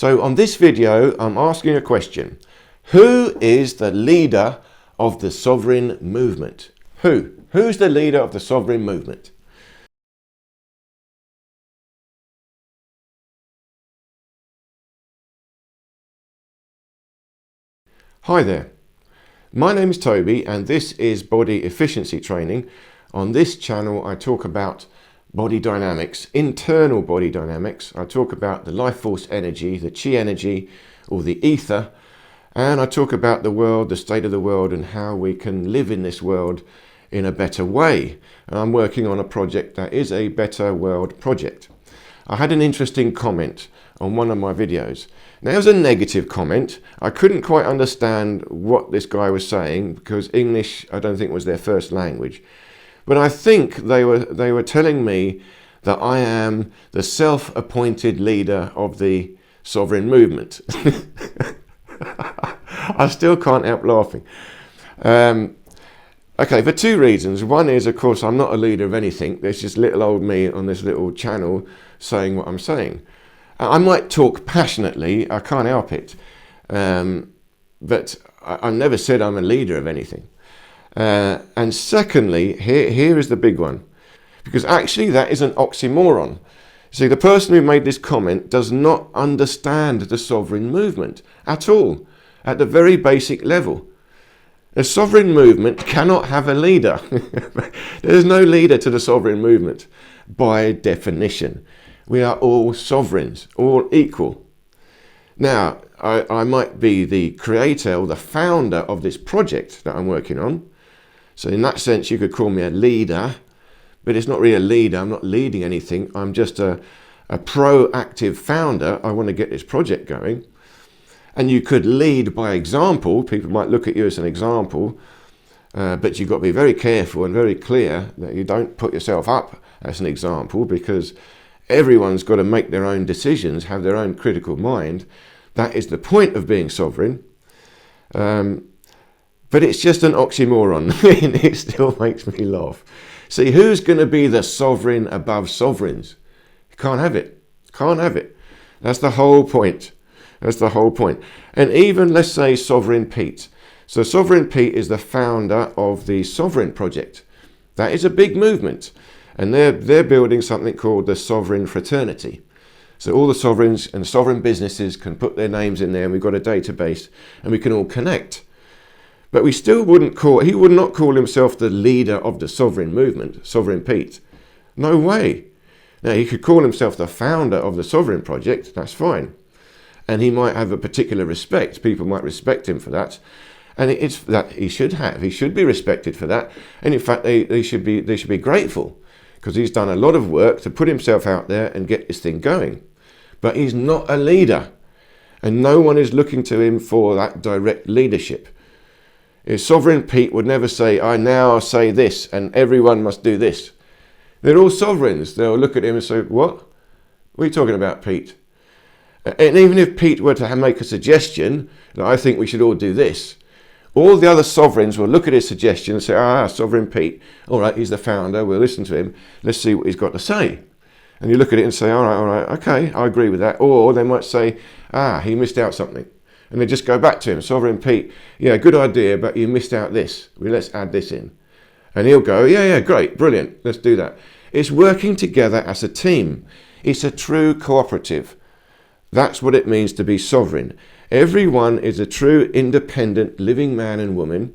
So on this video, I'm asking a question. Who is the leader of the SOVARYN movement? Who's the leader of the SOVARYN movement? Hi there. My name is Toby and this is Body Efficiency Training. On this channel, I talk about body dynamics, internal body dynamics. I talk about the life force energy, the chi energy, or the ether. And I talk about the world, the state of the world, and how we can live in this world in a better way. And I'm working on a project that is a better world project. I had an interesting comment on one of my videos. Now, it was a negative comment. I couldn't quite understand what this guy was saying because English, I don't think, was their first language. But I think they were telling me that I am the self-appointed leader of the SOVARYN movement. I still can't help laughing. Okay, for two reasons. One is, of course, I'm not a leader of anything. There's just little old me on this little channel saying what I'm saying. I might talk passionately, I can't help it. But I've never said I'm a leader of anything. And secondly, here is the big one, because actually that is an oxymoron. See, the person who made this comment does not understand the SOVARYN movement at all, at the very basic level. The SOVARYN movement cannot have a leader. There is no leader to the SOVARYN movement by definition. We are all sovereigns, all equal. Now, I might be the creator or the founder of this project that I'm working on. So in that sense, you could call me a leader, but it's not really a leader. I'm not leading anything. I'm just a proactive founder. I want to get this project going. And you could lead by example. People might look at you as an example, but you've got to be very careful and very clear that you don't put yourself up as an example, because everyone's got to make their own decisions, have their own critical mind. That is the point of being sovereign. But it's just an oxymoron. It still makes me laugh. See, who's going to be the sovereign above sovereigns? You can't have it. Can't have it. That's the whole point. That's the whole point. And even, let's say, SOVARYN Pete. So SOVARYN Pete is the founder of the SOVARYN project. That is a big movement. And they're building something called the SOVARYN fraternity. So all the sovereigns and sovereign businesses can put their names in there, and we've got a database and we can all connect. But he would not call himself the leader of the SOVARYN movement, SOVARYN Pete. No way. Now, he could call himself the founder of the SOVARYN project, that's fine. And he might have a particular respect. People might respect him for that. And it's that he should have. He should be respected for that. And in fact, they should be grateful, because he's done a lot of work to put himself out there and get this thing going. But he's not a leader. And no one is looking to him for that direct leadership. SOVARYN Pete would never say, I now say this and everyone must do this. They're all sovereigns. They'll look at him and say, what are you talking about, Pete? And even if Pete were to make a suggestion that I think we should all do this, all the other sovereigns will look at his suggestion and say, SOVARYN Pete, all right, he's the founder, we'll listen to him, let's see what he's got to say. And you look at it and say, all right, okay, I agree with that. Or they might say, he missed out something. And they just go back to him, SOVARYN Pete, yeah, good idea, but you missed out this. Well, let's add this in. And he'll go, yeah, great, brilliant, let's do that. It's working together as a team. It's a true cooperative. That's what it means to be sovereign. Everyone is a true independent living man and woman,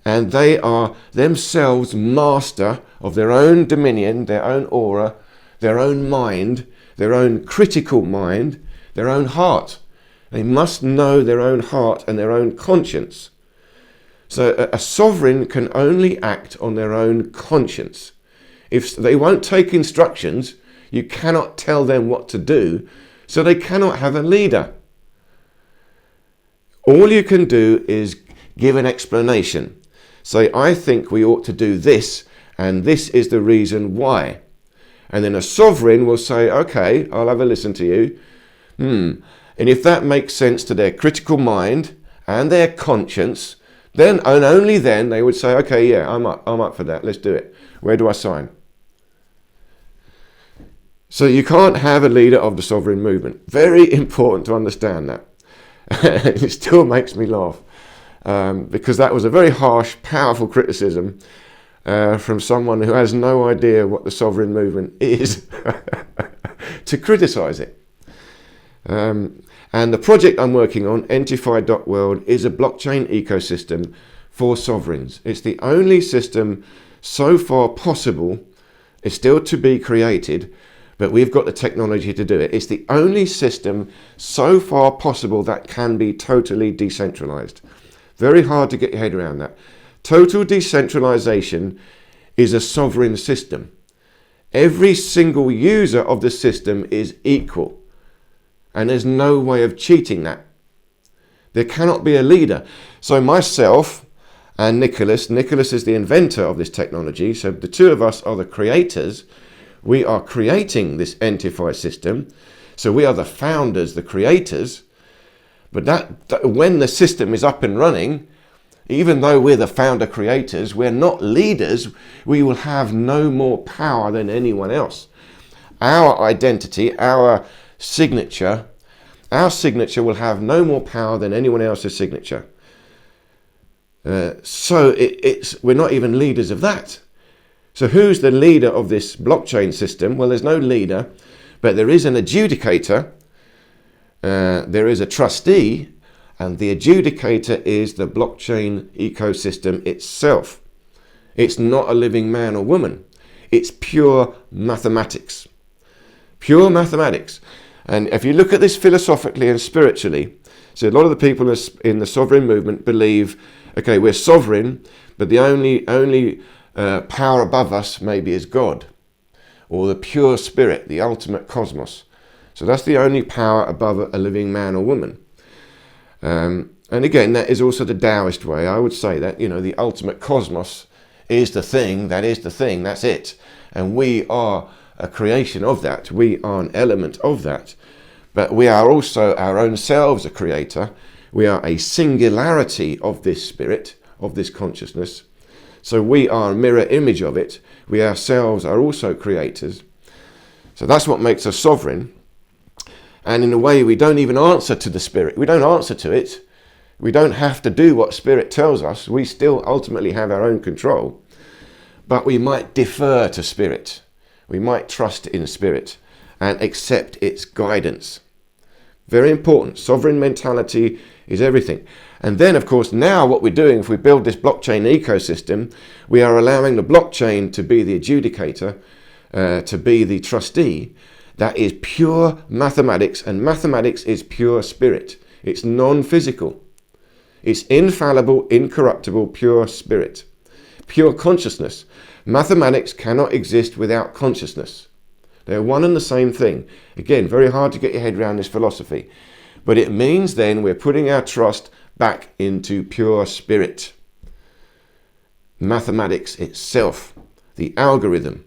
and they are themselves master of their own dominion, their own aura, their own mind, their own critical mind, their own heart. They must know their own heart and their own conscience. So a sovereign can only act on their own conscience. If they won't take instructions, you cannot tell them what to do, so they cannot have a leader. All you can do is give an explanation. Say, I think we ought to do this, and this is the reason why. And then a sovereign will say, okay, I'll have a listen to you. And if that makes sense to their critical mind and their conscience, then and only then they would say, okay, yeah, I'm up for that. Let's do it. Where do I sign? So you can't have a leader of the sovereign movement. Very important to understand that. It still makes me laugh because that was a very harsh, powerful criticism from someone who has no idea what the sovereign movement is to criticize it. And the project I'm working on, Entify.world, is a blockchain ecosystem for sovereigns. It's the only system so far possible. It's still to be created, but we've got the technology to do it. It's the only system so far possible that can be totally decentralized. Very hard to get your head around that. Total decentralization is a sovereign system. Every single user of the system is equal, and there's no way of cheating that. There cannot be a leader. So myself and Nicholas is the inventor of this technology, so the two of us are the creators. We are creating this Entify system, so we are the founders, the creators. But that when the system is up and running, even though we're the founder creators, we're not leaders. We will have no more power than anyone else. Our identity, our signature will have no more power than anyone else's signature. So we're not even leaders of that. So who's the leader of this blockchain system? Well, there's no leader, but there is an adjudicator. There is a trustee, and the adjudicator is the blockchain ecosystem itself. It's not a living man or woman. It's pure mathematics. Pure mathematics. And if you look at this philosophically and spiritually, so a lot of the people in the sovereign movement believe, okay, we're sovereign, but the only power above us maybe is God, or the pure spirit, the ultimate cosmos. So that's the only power above a living man or woman. And again, that is also the Taoist way. I would say that, the ultimate cosmos is the thing, that's it. And we are a creation of that. We are an element of that. But we are also our own selves a creator. We are a singularity of this spirit, of this consciousness. So we are a mirror image of it. We ourselves are also creators. So that's what makes us sovereign. And in a way, we don't even answer to the spirit. We don't answer to it. We don't have to do what spirit tells us. We still ultimately have our own control. But we might defer to spirit. We might trust in spirit and accept its guidance. Very important. Sovereign mentality is everything. And then, of course, now what we're doing, if we build this blockchain ecosystem, we are allowing the blockchain to be the adjudicator, to be the trustee. That is pure mathematics, and mathematics is pure spirit. It's non-physical. It's infallible, incorruptible, pure spirit. Pure consciousness. Mathematics cannot exist without consciousness. They're one and the same thing. Again, very hard to get your head around this philosophy. But it means then we're putting our trust back into pure spirit. Mathematics itself, the algorithm.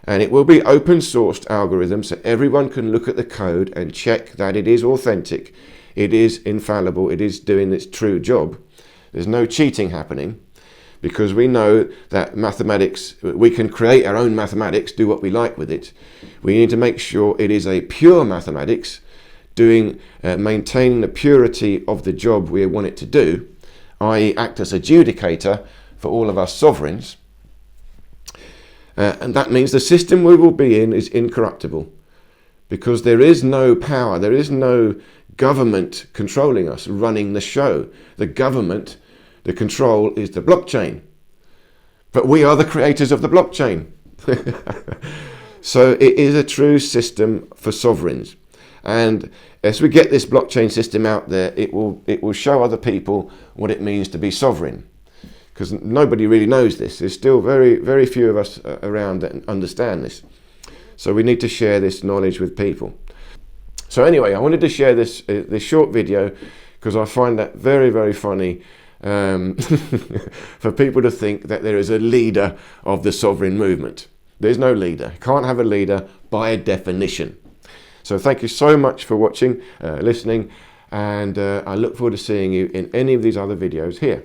And it will be open sourced algorithm, so everyone can look at the code and check that it is authentic, it is infallible, it is doing its true job. There's no cheating happening, because we know that mathematics, we can create our own mathematics, do what we like with it. We need to make sure it is a pure mathematics, maintaining the purity of the job we want it to do, i.e. act as adjudicator for all of our sovereigns. And that means the system we will be in is incorruptible, because there is no power, there is no government controlling us, running the show. The government, the control is the blockchain. But we are the creators of the blockchain. So it is a true system for sovereigns. And as we get this blockchain system out there, it will show other people what it means to be sovereign. Because nobody really knows this. There's still very, very few of us around that understand this. So we need to share this knowledge with people. So anyway, I wanted to share this short video because I find that very, very funny for people to think that there is a leader of the sovereign movement. There's no leader. You can't have a leader by definition. So thank you so much for watching, listening, and I look forward to seeing you in any of these other videos here.